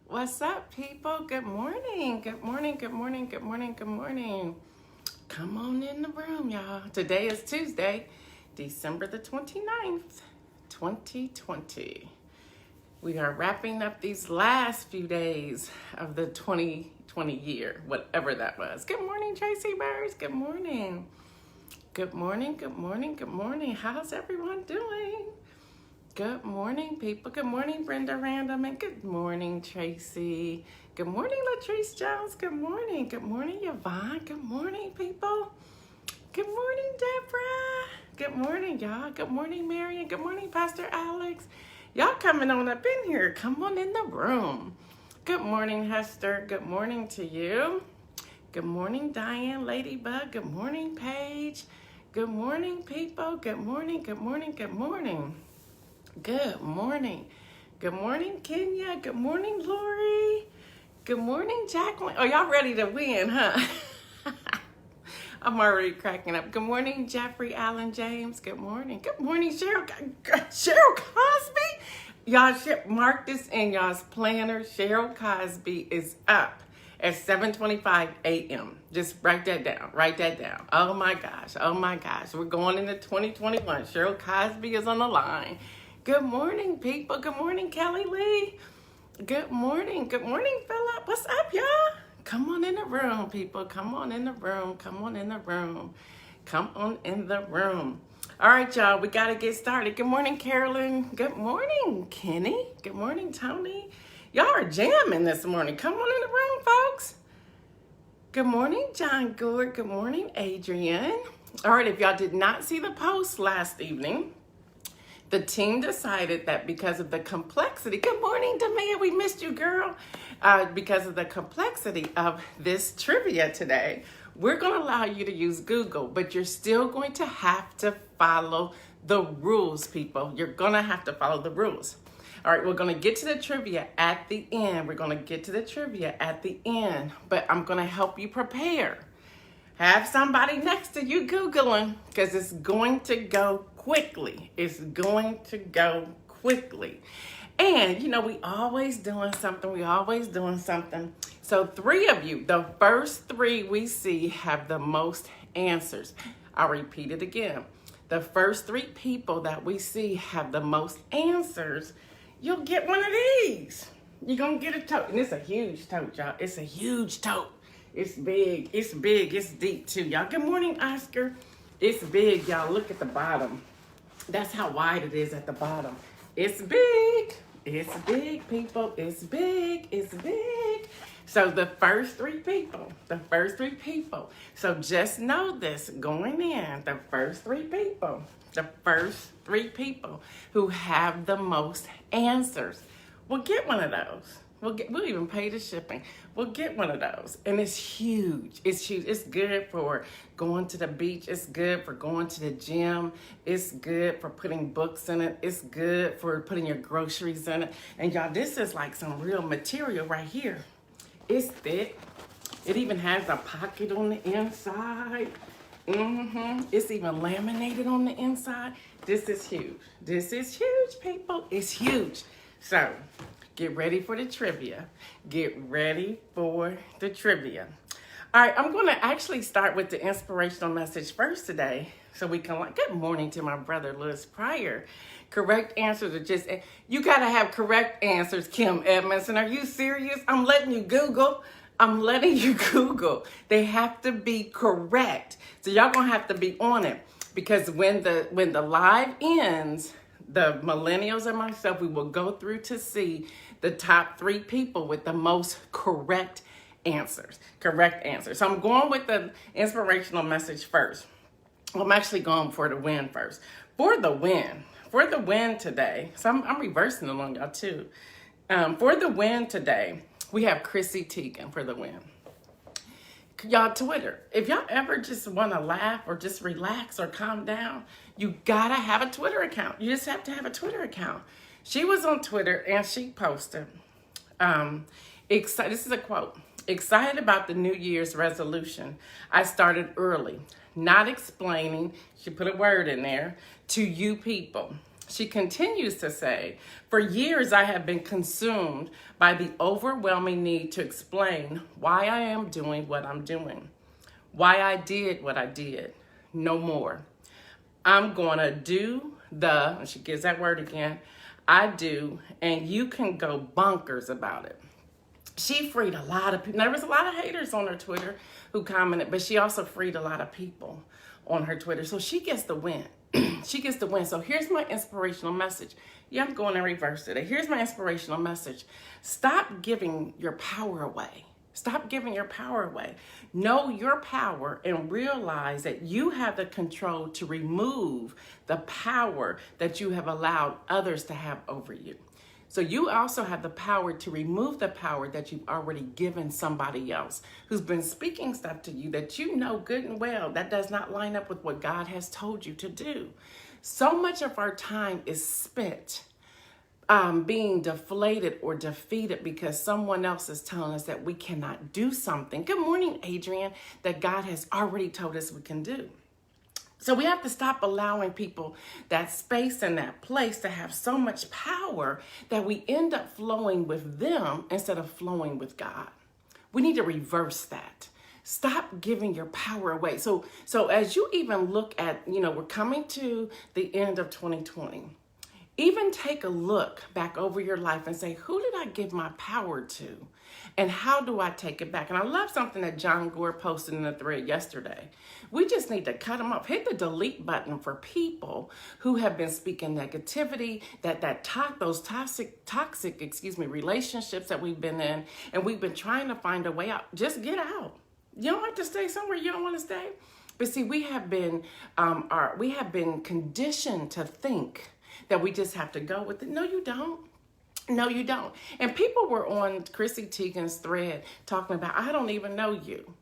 What's up, people? Good morning. Good morning. Good morning. Good morning. Good morning. Come on in the room, y'all. Today is Tuesday, December the 29th, 2020. We are wrapping up these last few days of the 2020 year, whatever that was. Good morning, Tracy Burrs. Good morning. Good morning. Good morning. Good morning. How's everyone doing? Good morning, people. Good morning, Brenda Random, and good morning, Tracy. Good morning, Latrice Jones. Good morning. Good morning, Yvonne. Good morning, people. Good morning, Deborah. Good morning, y'all. Good morning, Marion. Good morning, Pastor Alex. Y'all coming on up in here. Come on in the room. Good morning, Hester. Good morning to you. Good morning, Diane, Ladybug. Good morning, Paige. Good morning, people. Good morning. Good morning. Good morning. Good morning. Good morning, Kenya. Good morning, Lori. Good morning, Jacqueline. Oh, y'all ready to win, huh? I'm already cracking up. Good morning, Jeffrey Allen James. Good morning. Good morning, Cheryl Cosby. Y'all should mark this in y'all's planner. Cheryl Cosby is up at 7:25 a.m. Just write that down. Write that down. Oh my gosh. Oh my gosh. We're going into 2021. Cheryl Cosby is on the line. Good morning, people. Good morning, Kelly Lee. Good morning. Good morning, Philip. What's up, y'all? Come on in the room, people. Come on in the room. Come on in the room. Come on in the room. All right, y'all. We got to get started. Good morning, Carolyn. Good morning, Kenny. Good morning, Tony. Y'all are jamming this morning. Come on in the room, folks. Good morning, John Gould. Good morning, Adrian. All right, if y'all did not see the post last evening, the team decided that because of the complexity, good morning, Demia, we missed you, girl. Because of the complexity of this trivia today, we're going to allow you to use Google, but you're still going to have to follow the rules, people. You're going to have to follow the rules. All right, we're going to get to the trivia at the end. We're going to get to the trivia at the end, but I'm going to help you prepare. Have somebody next to you Googling, because it's going to go quickly. It's going to go quickly. And, you know, we always doing something. So 3 of you, the first 3 we see have the most answers. I'll repeat it again. The first 3 people that we see have the most answers. You'll get one of these. You're going to get a tote. And it's a huge tote, y'all. It's a huge tote. It's big, it's deep too, y'all. Good morning, Oscar. It's big, y'all. Look at the bottom. That's how wide it is at the bottom. It's big, people. It's big. So the first 3 people. So just know this going in, the first 3 people who have the most answers will get one of those. We'll even pay the shipping. We'll get one of those. And it's huge. It's good for going to the beach. It's good for going to the gym. It's good for putting books in it. It's good for putting your groceries in it. And y'all, this is like some real material right here. It's thick. It even has a pocket on the inside. It's even laminated on the inside. This is huge, people. It's huge. So get ready for the trivia. All right, I'm going to actually start with the inspirational message first today. So we can, good morning to my brother, Louis Pryor. Correct answers are just, you got to have correct answers, Kim Edmondson. Are you serious? I'm letting you Google. They have to be correct. So y'all going to have to be on it. Because when the live ends, the millennials and myself, we will go through to see the top 3 people with the most correct answers. So I'm going with the inspirational message first. I'm actually going for the win first. For the win today, so I'm reversing along y'all too. For the win today, we have Chrissy Teigen for the win. Y'all, Twitter, if y'all ever just want to laugh or just relax or calm down, you gotta have a Twitter account. You just have to have a Twitter account. She was on Twitter and she posted, this is a quote, "Excited about the New Year's resolution. I started early, not explaining," she put a word in there, "to you people. She continues to say, for years I have been consumed by the overwhelming need to explain why I am doing what I'm doing, why I did what I did. No more. I'm going to do and she gives that word again, I do, and you can go bonkers about it. She freed a lot of people. There was a lot of haters on her Twitter who commented, but she also freed a lot of people on her Twitter. So she gets the win. She gets the win. So here's my inspirational message. Yeah, I'm going in reverse today. Here's my inspirational message. Stop giving your power away. Stop giving your power away. Know your power and realize that you have the control to remove the power that you have allowed others to have over you. So you also have the power to remove the power that you've already given somebody else who's been speaking stuff to you that you know good and well that does not line up with what God has told you to do. So much of our time is spent being deflated or defeated because someone else is telling us that we cannot do something. Good morning, Adrian, that God has already told us we can do. So we have to stop allowing people that space and that place to have so much power that we end up flowing with them instead of flowing with God. We need to reverse that. Stop giving your power away. So as you even look at, we're coming to the end of 2020. Even take a look back over your life and say, who did I give my power to? And how do I take it back? And I love something that John Gore posted in the thread yesterday. We just need to cut them off. Hit the delete button for people who have been speaking negativity, those toxic relationships that we've been in, and we've been trying to find a way out. Just get out. You don't have to stay somewhere you don't want to stay. But see, we have been conditioned to think that we just have to go with it. No, you don't. No, you don't. And people were on Chrissy Teigen's thread talking about, I don't even know you.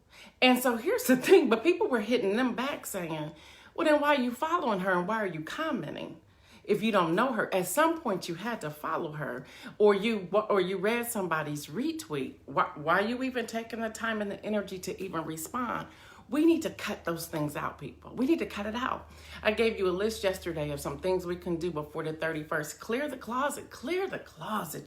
And so here's the thing, but people were hitting them back saying, well, then why are you following her and why are you commenting? If you don't know her, at some point you had to follow her, or you read somebody's retweet. Why are you even taking the time and the energy to even respond? We need to cut those things out, people. We need to cut it out. I gave you a list yesterday of some things we can do before the 31st. Clear the closet,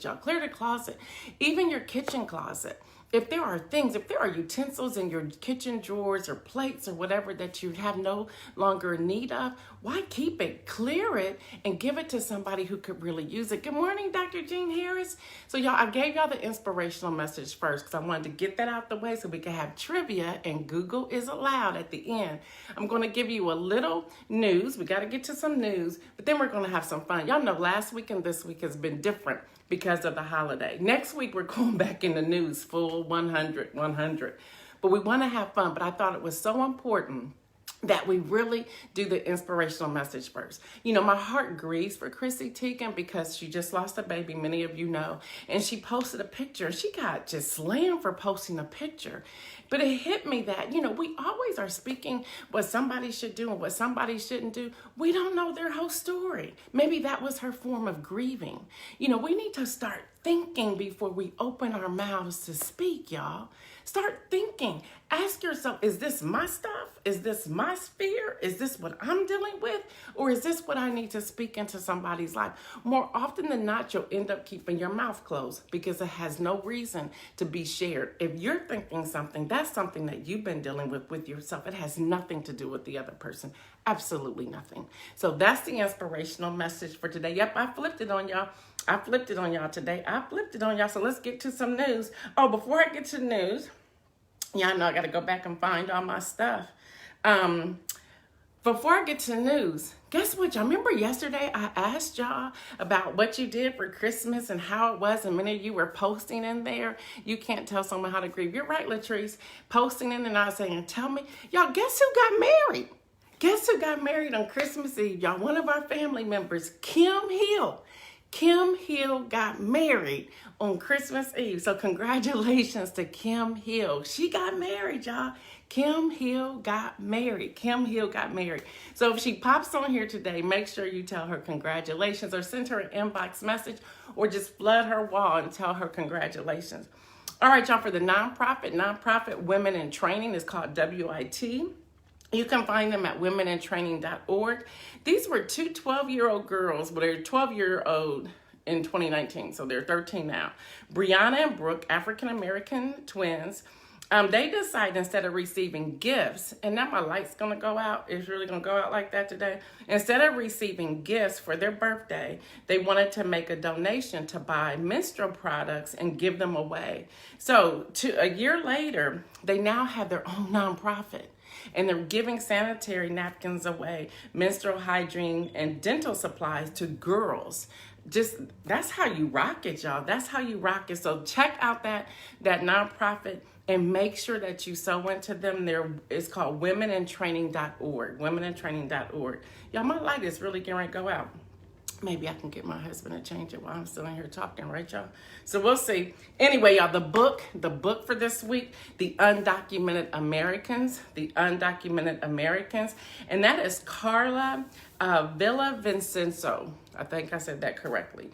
y'all. Clear the closet. Even your kitchen closet. If there are utensils in your kitchen drawers or plates or whatever that you have no longer need of, why keep it? Clear it and give it to somebody who could really use it. Good morning, Dr. Jean Harris. So y'all, I gave y'all the inspirational message first because I wanted to get that out the way so we can have trivia and Google is allowed at the end. I'm going to give you a little news. We got to get to some news, but then we're going to have some fun. Y'all know last week and this week has been different because of the holiday. Next week, we're going back in the news full 100. But we want to have fun. But I thought it was so important that we really do the inspirational message first. My heart grieves for Chrissy Teigen because she just lost a baby, many of you know, and she posted a picture. She got just slammed for posting a picture. But it hit me that, we always are speaking what somebody should do and what somebody shouldn't do. We don't know their whole story. Maybe that was her form of grieving. We need to start thinking before we open our mouths to speak, y'all. Start thinking. Ask yourself, is this my stuff? Is this my sphere? Is this what I'm dealing with? Or is this what I need to speak into somebody's life? More often than not, you'll end up keeping your mouth closed because it has no reason to be shared. If you're thinking something, that's something that you've been dealing with yourself. It has nothing to do with the other person. Absolutely nothing. So that's the inspirational message for today. Yep, I flipped it on y'all. Today. I flipped it on y'all. So let's get to some news. Oh, before I get to the news, y'all know I got to go back and find all my stuff. Before I get to the news, guess what? Y'all remember yesterday I asked y'all about what you did for Christmas and how it was, and many of you were posting in there. You can't tell someone how to grieve. You're right, Latrice. Posting in and I was saying, tell me, y'all, guess who got married? Guess who got married on Christmas Eve? Y'all, one of our family members, Kim Hill. Kim Hill got married on Christmas Eve. So congratulations to Kim Hill. She got married, y'all. Kim Hill got married. So if she pops on here today, make sure you tell her congratulations or send her an inbox message or just flood her wall and tell her congratulations. All right, y'all, for the nonprofit Women in Training is called WIT. You can find them at womenintraining.org. These were two 12-year-old girls, but they're 12-year-old in 2019, so they're 13 now. Breonna and Brooke, African-American twins. They decided instead of receiving gifts, and now my light's going to go out. It's really going to go out like that today. Instead of receiving gifts for their birthday, they wanted to make a donation to buy menstrual products and give them away. So a year later, they now have their own nonprofit. And they're giving sanitary napkins away, menstrual hygiene, and dental supplies to girls. That's how you rock it, y'all. That's how you rock it. So check out that nonprofit and make sure that you sow into them. It's called womenintraining.org. Womenintraining.org. Y'all, my light is really getting ready to go out. Maybe I can get my husband to change it while I'm still in here talking, right, y'all? So we'll see. Anyway, y'all, the book for this week, The Undocumented Americans, and that is Carla Villavicencio. I think I said that correctly.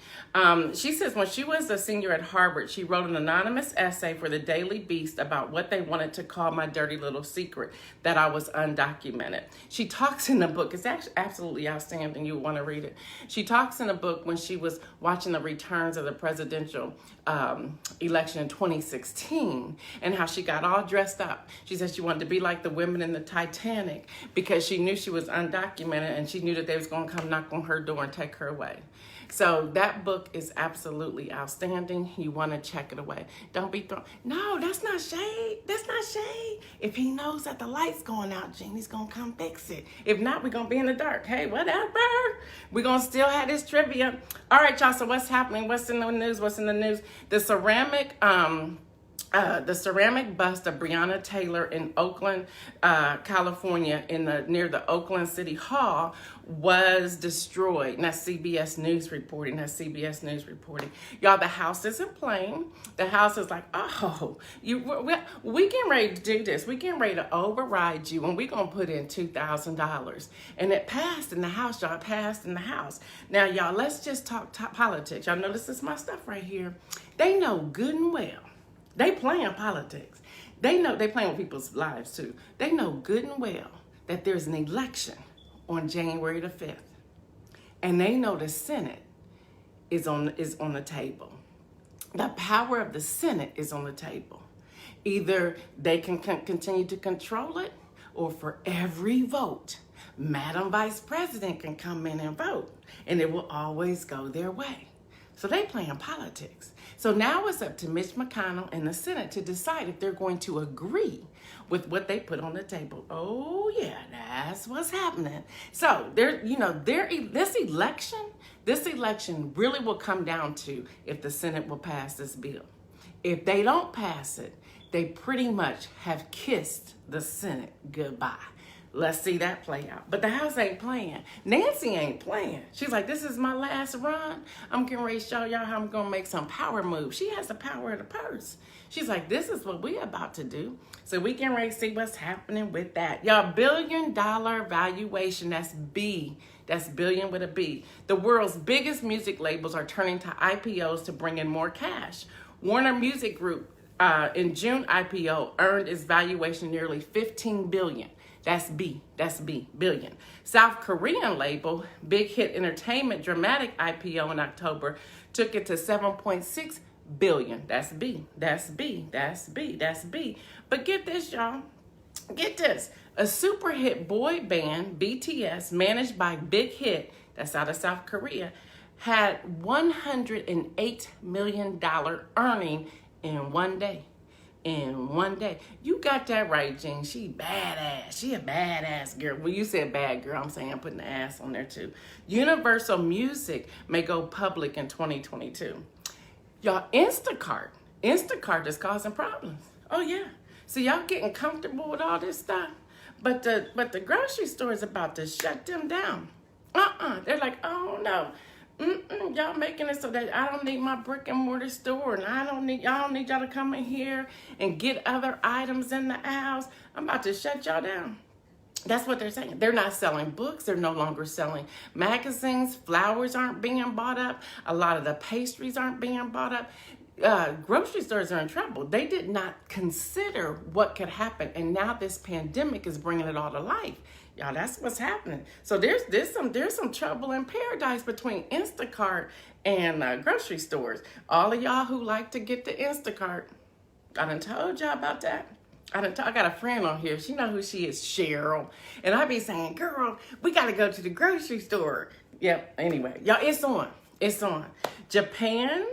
She says when she was a senior at Harvard, she wrote an anonymous essay for the Daily Beast about what they wanted to call my dirty little secret, that I was undocumented. She talks in the book, it's actually absolutely outstanding, you want to read it. She talks in the book when she was watching the returns of the presidential election in 2016 and how she got all dressed up. She said she wanted to be like the women in the Titanic because she knew she was undocumented and she knew that they was going to come knock on her door and take her away. So that book is absolutely outstanding. You want to check it away. Don't be thrown. No, that's not shade. That's not shade. If he knows that the light's going out, Gene, he's going to come fix it. If not, we're going to be in the dark. Hey, whatever. We're going to still have this trivia. All right, y'all. So what's happening? What's in the news? The ceramic bust of Breonna Taylor in Oakland, California, near the Oakland City Hall, was destroyed. And that's CBS News reporting. Y'all, the house isn't playing. The house is like, oh, we getting ready to do this. We getting ready to override you, and we gonna put in $2,000. And it passed in the House, y'all. It passed in the House. Now, y'all, let's just talk politics. Y'all know this is my stuff right here. They know good and well. They playing politics. They know they playing with people's lives too. They know good and well that there's an election on January the 5th. And they know the Senate is on the table. The power of the Senate is on the table. Either they can continue to control it, or for every vote, Madam Vice President can come in and vote, and it will always go their way. So they playing politics. So now it's up to Mitch McConnell and the Senate to decide if they're going to agree with what they put on the table. Oh yeah, that's what's happening. So this election really will come down to if the Senate will pass this bill. If they don't pass it, they pretty much have kissed the Senate goodbye. Let's see that play out. But the House ain't playing. Nancy ain't playing. She's like, this is my last run. I'm getting ready to show y'all how I'm going to make some power moves. She has the power of the purse. She's like, this is what we're about to do. So we getting ready to see what's happening with that. Y'all, $1 billion valuation. That's B. That's billion with a B. The world's biggest music labels are turning to IPOs to bring in more cash. Warner Music Group in June IPO earned its valuation nearly $15 billion. That's B, billion. South Korean label Big Hit Entertainment dramatic IPO in October took it to $7.6 billion. That's B. But get this, y'all. Get this. A super hit boy band, BTS, managed by Big Hit, that's out of South Korea, had $108 million earning in one day. You got that right, Jean. She badass. She a badass girl. Well, you said bad girl. I'm saying I'm putting the ass on there too. Universal Music may go public in 2022. Y'all, Instacart is causing problems. Oh yeah. So y'all getting comfortable with all this stuff, but the grocery store is about to shut them down. They're like, oh no. Y'all making it so that I don't need my brick and mortar store, and y'all don't need y'all to come in here and get other items in the house. I'm about to shut y'all down. That's what they're saying. They're not selling books. They're no longer selling magazines. Flowers aren't being bought up. A lot of the pastries aren't being bought up. grocery stores are in trouble. They did not consider what could happen, and now this pandemic is bringing it all to life. Y'all, that's what's happening. So there's some trouble in paradise between Instacart and grocery stores. All of y'all who like to get the Instacart, I done told y'all about that. I got a friend on here. She know who she is, Cheryl. And I be saying, girl, we got to go to the grocery store. Yep. Anyway, y'all, it's on. It's on. Japan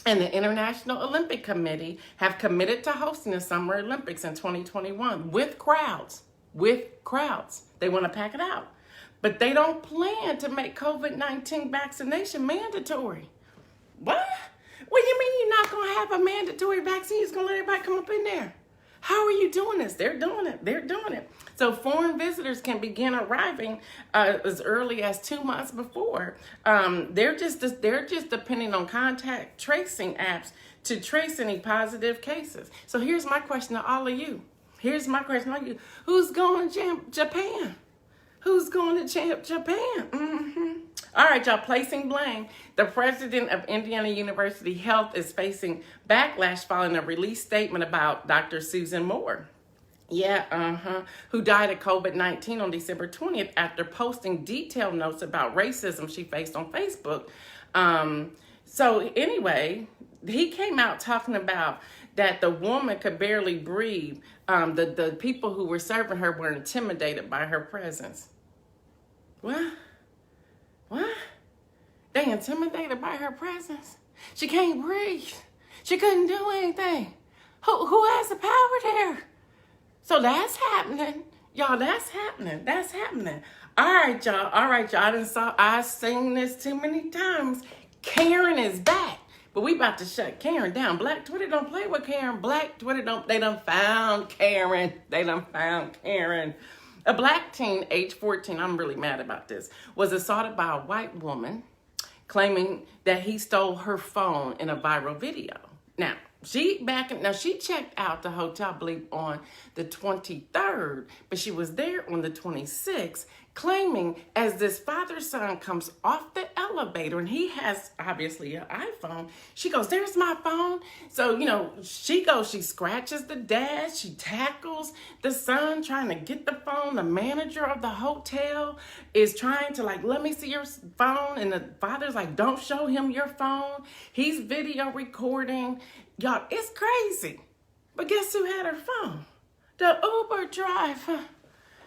and the International Olympic Committee have committed to hosting the Summer Olympics in 2021 with crowds. They want to pack it out. But they don't plan to make COVID-19 vaccination mandatory. What? What do you mean you're not going to have a mandatory vaccine? You're going to let everybody come up in there? How are you doing this? They're doing it. So foreign visitors can begin arriving as early as 2 months before. They're just depending on contact tracing apps to trace any positive cases. So here's my question to all of you. Who's going to Japan? Who's going to Japan? Mm-hmm. All right, y'all, placing blame. The president of Indiana University Health is facing backlash following a release statement about Dr. Susan Moore. Who died of COVID-19 on December 20th after posting detailed notes about racism she faced on Facebook. So anyway, he came out talking about that the woman could barely breathe. The people who were serving her were intimidated by her presence. What? They intimidated by her presence? She can't breathe. She couldn't do anything. Who has the power there? So that's happening. Y'all, that's happening. All right, y'all. I've seen this too many times. Karen is back. But we about to shut Karen down. Black Twitter don't play with Karen. Black Twitter they done found Karen. A black teen, age 14, I'm really mad about this, was assaulted by a white woman claiming that he stole her phone in a viral video. Now, she checked out the hotel, I believe, on the 23rd, but she was there on the 26th, claiming as this father-son comes off the elevator, and he has obviously an iPhone, she goes, there's my phone. So, she scratches the dash, she tackles the son trying to get the phone. The manager of the hotel is trying to let me see your phone. And the father's like, don't show him your phone. He's video recording. Y'all, it's crazy. But guess who had her phone? The Uber driver.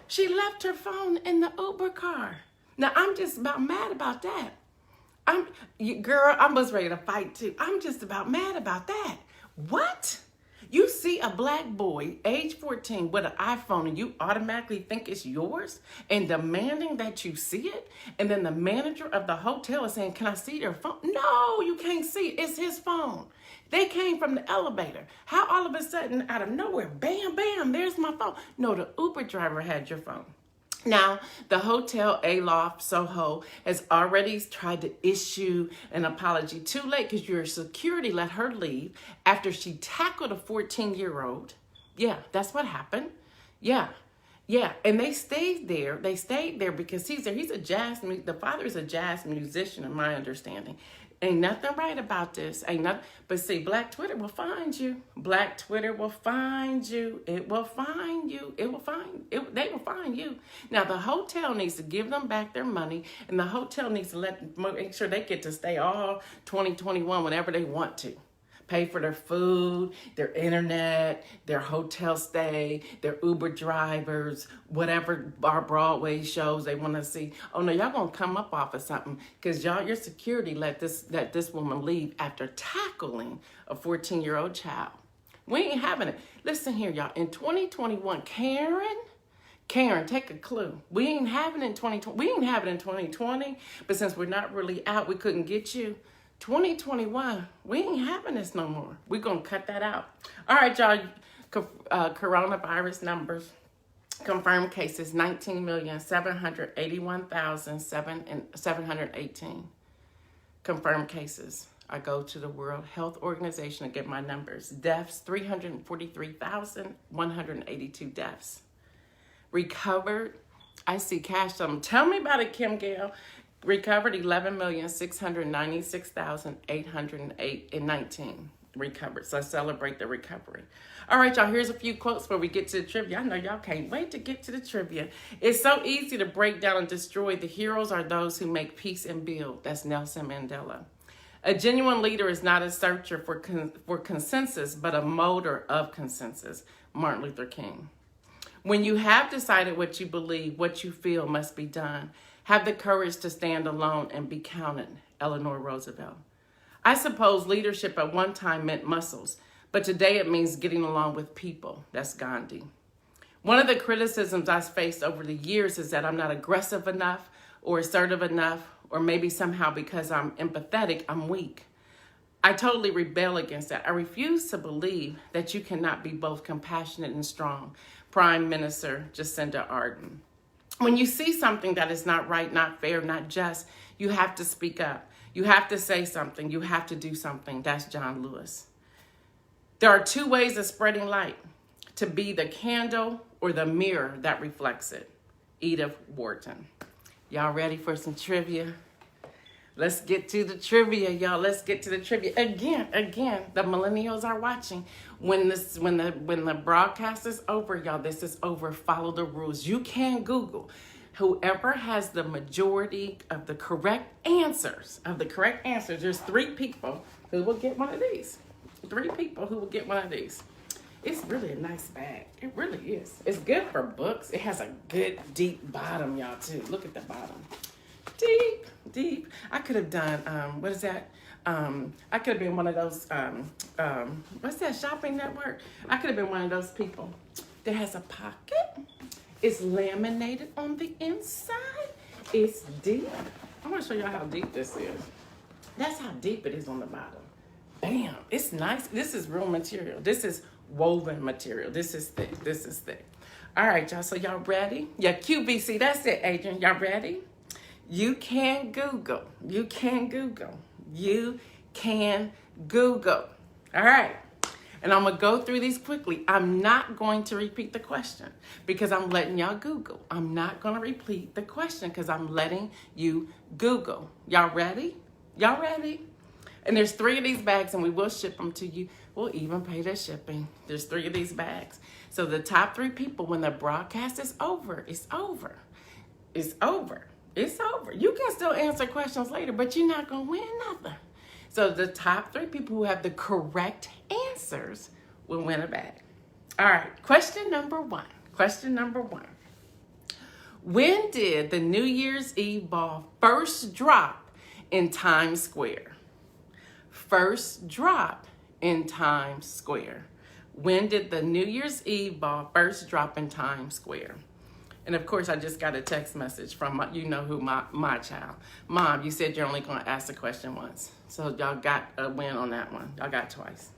She left her phone in the Uber car. Now, I'm just about mad about that. I was ready to fight too. I'm just about mad about that. What? You see a black boy, age 14, with an iPhone and you automatically think it's yours and demanding that you see it? And then the manager of the hotel is saying, can I see your phone? No, you can't see it. It's his phone. They came from the elevator. How all of a sudden, out of nowhere, bam, bam, there's my phone. No, the Uber driver had your phone. Now, the hotel Aloft Soho has already tried to issue an apology. Too late, because your security let her leave after she tackled a 14-year-old. Yeah, that's what happened. Yeah. And they stayed there. Because he's there. The father is a jazz musician, in my understanding. Ain't nothing right about this. But see, Black Twitter will find you. Black Twitter will find you. It will find you. They will find you. Now, the hotel needs to give them back their money, and the hotel needs to make sure they get to stay all 2021 whenever they want to. Pay for their food, their internet, their hotel stay, their Uber drivers, whatever our Broadway shows they want to see. Oh no, y'all gonna come up off of something because your security let this woman leave after tackling a 14-year-old child. We ain't having it. Listen here, y'all. In 2021, Karen, take a clue. We ain't having it in 2020. We ain't having it in 2020, but since we're not really out, we couldn't get you. 2021, we ain't having this no more. We're going to cut that out. All right, y'all. Coronavirus numbers. Confirmed cases, 19,781,718. Confirmed cases. I go to the World Health Organization to get my numbers. Deaths, 343,182 deaths. Recovered, I see cash. Tell me about it, Kim Gail. Recovered 11,696,819. recovered. So let's celebrate the recovery. All right, y'all, here's a few quotes before we get to the trivia. I know y'all can't wait to get to the trivia. It's so easy to break down and destroy. The heroes are those who make peace and build. That's Nelson Mandela. A genuine leader is not a searcher for consensus, but a motor of consensus. Martin Luther King. When you have decided what you believe, what you feel must be done, have the courage to stand alone and be counted. Eleanor Roosevelt. I suppose leadership at one time meant muscles, but today it means getting along with people. That's Gandhi. One of the criticisms I've faced over the years is that I'm not aggressive enough or assertive enough, or maybe somehow because I'm empathetic, I'm weak. I totally rebel against that. I refuse to believe that you cannot be both compassionate and strong. Prime Minister Jacinda Ardern. When you see something that is not right, not fair, not just, you have to speak up. You have to say something. You have to do something. That's John Lewis. There are two ways of spreading light: to be the candle or the mirror that reflects it. Edith Wharton. Y'all ready for some trivia? Let's get to the trivia, y'all. Let's get to the trivia. Again, the millennials are watching. When the broadcast is over, y'all, this is over. Follow the rules. You can Google. Whoever has the majority of the correct answers, there's 3 people who will get one of these. 3 people who will get one of these. It's really a nice bag. It really is. It's good for books. It has a good, deep bottom, y'all, too. Look at the bottom. Deep. I could have done, what is that? I could have been one of those, what's that, Shopping Network? I could have been one of those people that has a pocket. It's laminated on the inside. It's deep. I want to show y'all how deep this is. That's how deep it is on the bottom. Bam. It's nice. This is real material. This is woven material. This is thick. All right, y'all. So y'all ready? Yeah, QVC. That's it, Adrian. Y'all ready? You can Google. All right. And I'm going to go through these quickly. I'm not going to repeat the question because I'm letting y'all Google. I'm not going to repeat the question because I'm letting you Google. Y'all ready? And there's 3 of these bags and we will ship them to you. We'll even pay the shipping. There's 3 of these bags. So the top 3 people, when the broadcast is over, it's over. You can still answer questions later, but you're not going to win nothing. So the top 3 people who have the correct answers will win a bag. All right, question number one. When did the New Year's Eve ball first drop in Times Square? When did the New Year's Eve ball first drop in Times Square? And of course, I just got a text message from my child. Mom, you said you're only going to ask the question once. So y'all got a win on that one. Y'all got twice.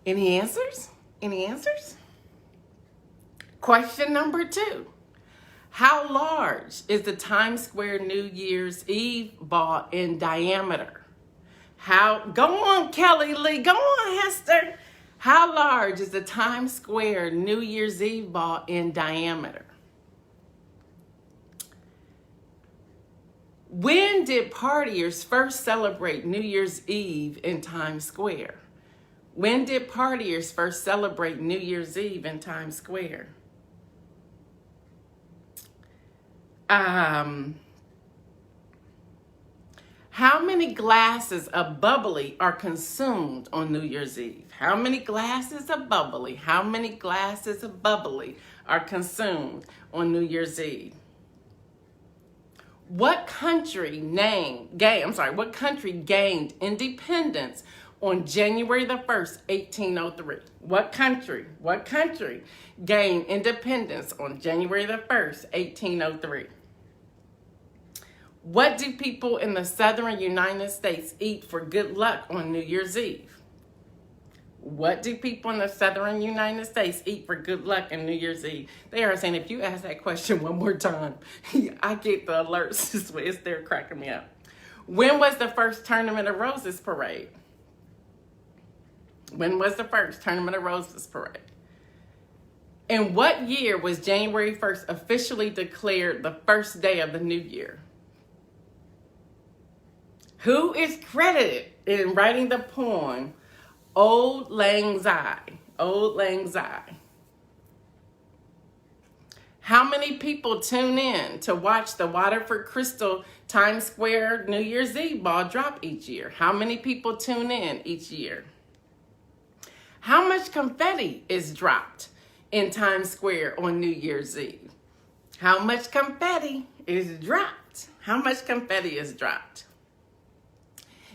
Any answers? Question number 2. How large is the Times Square New Year's Eve ball in diameter? Go on, Kelly Lee. Go on, Hester. How large is the Times Square New Year's Eve ball in diameter? When did partiers first celebrate New Year's Eve in Times Square? How many glasses of bubbly are consumed on New Year's Eve? How many glasses of bubbly are consumed on New Year's Eve? What country gained independence on January the 1st, 1803? What country gained independence on January the 1st, 1803? What do people in the southern United States eat for good luck on New Year's Eve? What do people in the southern United States eat for good luck on New Year's Eve? They are saying, if you ask that question one more time, I get the alerts. It's there cracking me up. When was the first Tournament of Roses parade? And what year was January 1st officially declared the first day of the new year? Who is credited in writing the poem Old Lang Syne. Old Lang Syne. How many people tune in to watch the Waterford Crystal Times Square New Year's Eve ball drop each year? How many people tune in each year? How much confetti is dropped in Times Square on New Year's Eve? How much confetti is dropped? How much confetti is dropped?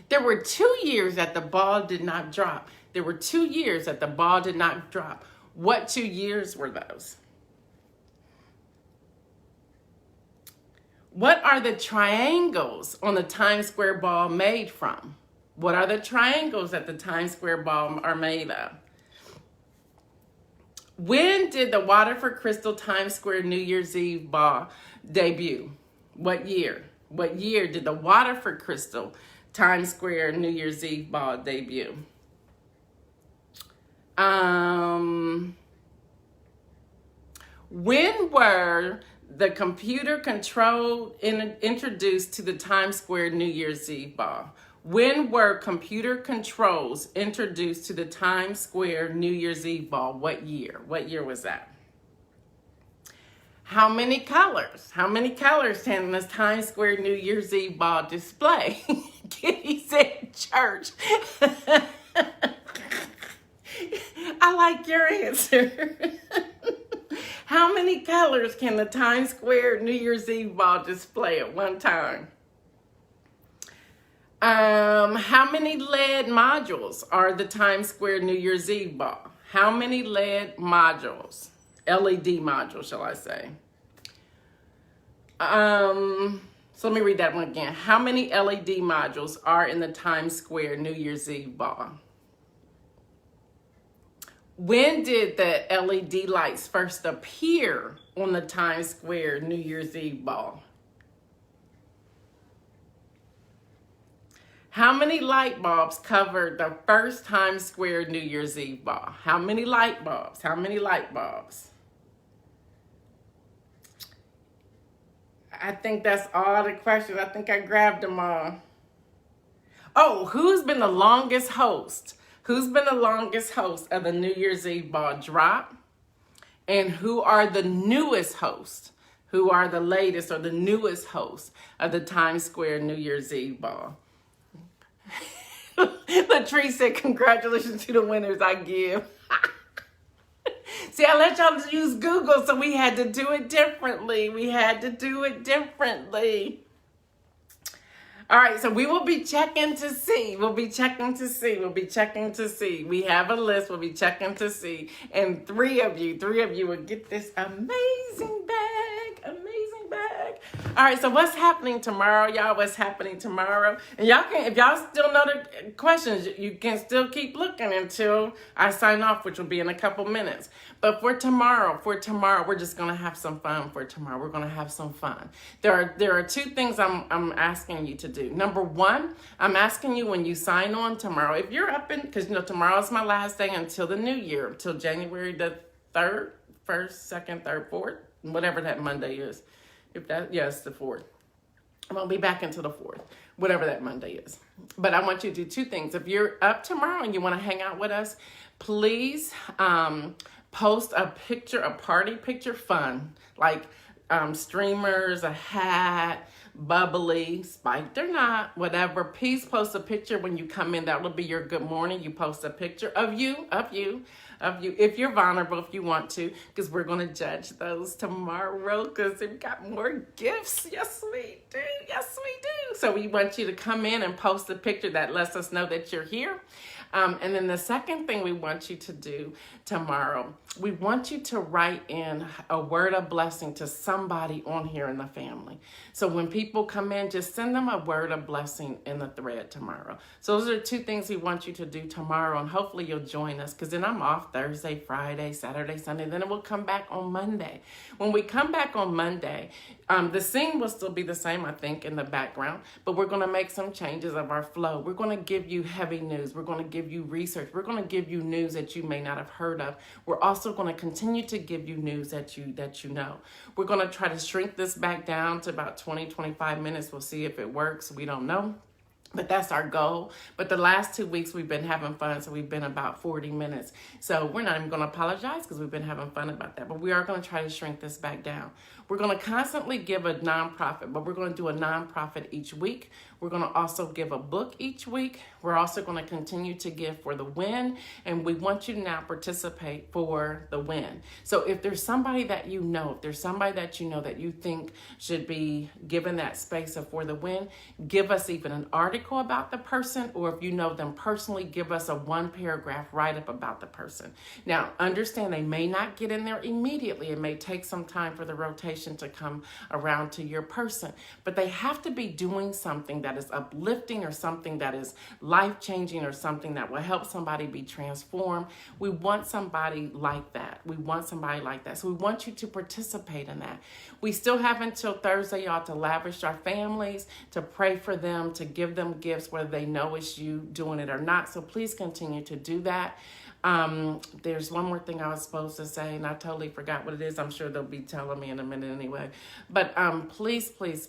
There were 2 years that the ball did not drop. There were 2 years that the ball did not drop. What 2 years were those? What are the triangles on the Times Square ball made from? What are the triangles that the Times Square ball are made of? When did the Waterford Crystal Times Square New Year's Eve ball debut? What year? What year did the Waterford Crystal Times Square New Year's Eve ball debut? When were the computer control introduced to the Times Square New Year's Eve ball? When were computer controls introduced to the Times Square New Year's Eve ball? What year? What year was that? How many colors? How many colors can this Times Square New Year's Eve ball display? Kitty said church. I like your answer. How many colors can the Times Square New Year's Eve ball display at one time? How many LED modules are the Times Square New Year's Eve ball? How many LED modules? LED modules, shall I say? So let me read that one again. How many LED modules are in the Times Square New Year's Eve ball? When did the LED lights first appear on the Times Square New Year's Eve ball? How many light bulbs covered the first Times Square New Year's Eve ball? How many light bulbs? How many light bulbs? I think that's all the questions. I think I grabbed them all. Oh, who's been the longest host? Who's been the longest host of the New Year's Eve ball drop? And who are the newest hosts? Who are the latest or the newest hosts of the Times Square New Year's Eve ball? Latrice said, congratulations to the winners I give. See, I let y'all use Google, so we had to do it differently. All right, so we will be checking to see. We have a list. We'll be checking to see. And three of you will get this amazing bag. All right, so what's happening tomorrow, y'all? What's happening tomorrow? And y'all can, if y'all still know the questions, you can still keep looking until I sign off, which will be in a couple minutes. But for tomorrow, we're just gonna have some fun. For tomorrow, we're gonna have some fun. There are two things I'm asking you to do. Number one, I'm asking you when you sign on tomorrow, if you're up in, because tomorrow's my last day until the new year, until January the 3rd, 1st, 2nd, 3rd, 4th, whatever that Monday is. Yes, the 4th. I won't be back until the 4th, whatever that Monday is. But I want you to do two things. If you're up tomorrow and you want to hang out with us, please post a picture, a party picture, fun, like streamers, a hat, bubbly, spiked or not, whatever. Please post a picture when you come in. That will be your good morning. You post a picture of you, if you're vulnerable, if you want to, because we're going to judge those tomorrow, because we've got more gifts. Yes, we do. So we want you to come in and post a picture that lets us know that you're here. And then the second thing we want you to do tomorrow, we want you to write in a word of blessing to somebody on here in the family. So when people come in, just send them a word of blessing in the thread tomorrow. So those are two things we want you to do tomorrow, and hopefully you'll join us, because then I'm off Thursday, Friday, Saturday, Sunday. Then it will come back on Monday. When we come back on Monday, the scene will still be the same, I think, in the background, but we're going to make some changes of our flow. We're going to give you heavy news. We're going to give you research. We're going to give you news that you may not have heard of. We're also going to continue to give you news that you know. We're going to try to shrink this back down to about 20, 25 minutes. We'll see if it works. We don't know. But that's our goal. But the last 2 weeks we've been having fun, so we've been about 40 minutes. So we're not even going to apologize because we've been having fun about that. But we are going to try to shrink this back down. We're going to constantly give a nonprofit, but we're going to do a nonprofit each week. We're going to also give a book each week. We're also going to continue to give for the win, and we want you to now participate for the win. So if there's somebody that you know, if there's somebody that you know that you think should be given that space of for the win, give us even an article about the person, or if you know them personally, give us a 1-paragraph write-up about the person. Now, understand they may not get in there immediately. It may take some time for the rotation to come around to your person, but they have to be doing something that is uplifting or something that is life-changing or something that will help somebody be transformed. We want somebody like that. We want somebody like that. So we want you to participate in that. We still have until Thursday, y'all, to lavish our families, to pray for them, to give them gifts, whether they know it's you doing it or not. So please continue to do that. There's one more thing I was supposed to say, and I totally forgot what it is. I'm sure they'll be telling me in a minute anyway. But please, let's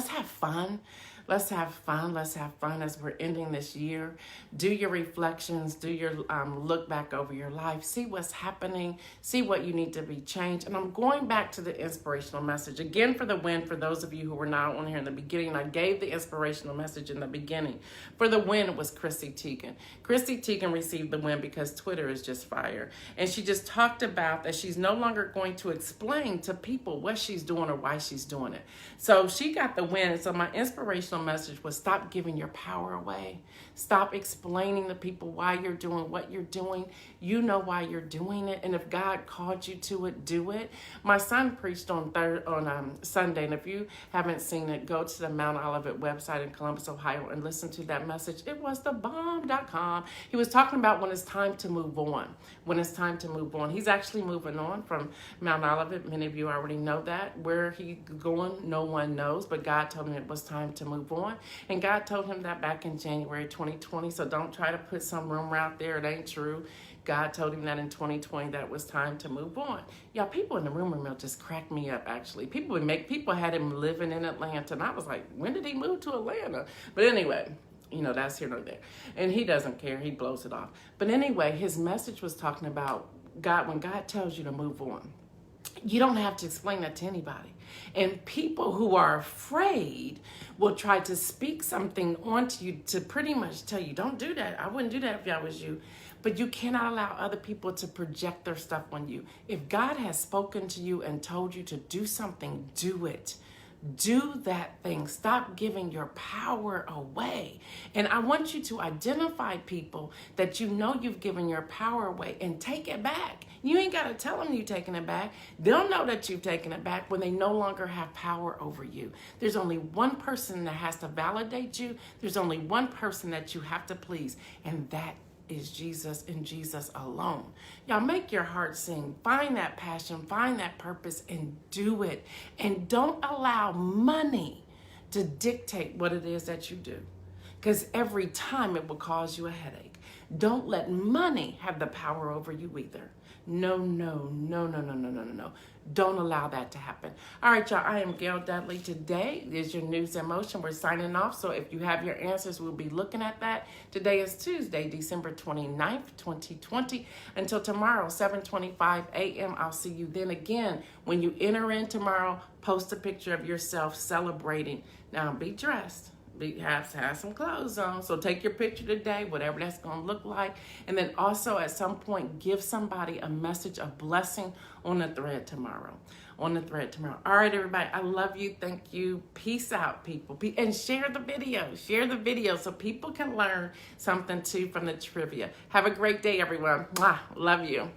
have fun. Let's have fun. Let's have fun as we're ending this year. Do your reflections. Do your look back over your life. See what's happening. See what you need to be changed. And I'm going back to the inspirational message. Again, for the win, for those of you who were not on here in the beginning, I gave the inspirational message in the beginning. For the win, it was Chrissy Teigen. Chrissy Teigen received the win because Twitter is just fire. And she just talked about that she's no longer going to explain to people what she's doing or why she's doing it. So she got the win. And so my inspirational message was stop giving your power away. Stop explaining to people why you're doing what you're doing. You know why you're doing it, and if God called you to it, do it. My son preached on Sunday, and if you haven't seen it, go to the Mount Olivet website in Columbus, Ohio, and listen to that message. It was thebomb.com. He was talking about when it's time to move on. When it's time to move on. He's actually moving on from Mount Olivet. Many of you already know that. Where he's going, no one knows, but God told him it was time to move on. And God told him that back in January 2020, so don't try to put some rumor out there. It ain't true. God told him that in 2020 that it was time to move on. Y'all, people in the rumor mill just cracked me up, actually. People had him living in Atlanta, and I was like, when did he move to Atlanta? But anyway, you know, that's here nor there. And he doesn't care. He blows it off. But anyway, his message was talking about God, when God tells you to move on, you don't have to explain that to anybody. And people who are afraid will try to speak something onto you to pretty much tell you, don't do that. I wouldn't do that if I was you. But you cannot allow other people to project their stuff on you. If God has spoken to you and told you to do something, do it. Do that thing. Stop giving your power away. And I want you to identify people that you know you've given your power away and take it back. You ain't got to tell them you're taking it back. They'll know that you've taken it back when they no longer have power over you. There's only one person that has to validate you. There's only one person that you have to please, and that is Jesus and Jesus alone. Y'all, make your heart sing. Find that passion, find that purpose, and do it. And don't allow money to dictate what it is that you do, because every time it will cause you a headache. Don't let money have the power over you either. No. Don't allow that to happen. All right, y'all, I am Gail Dudley. Today is your News in Motion. We're signing off, so if you have your answers, we'll be looking at that. Today is Tuesday, December 29th, 2020. Until tomorrow, 7:25 a.m., I'll see you then again. When you enter in tomorrow, post a picture of yourself celebrating. Now, be dressed. Have some clothes on. So take your picture today, whatever that's going to look like. And then also at some point, give somebody a message of blessing on the thread tomorrow. All right, everybody. I love you. Thank you. Peace out, people. And share the video. Share the video so people can learn something too from the trivia. Have a great day, everyone. Mwah. Love you.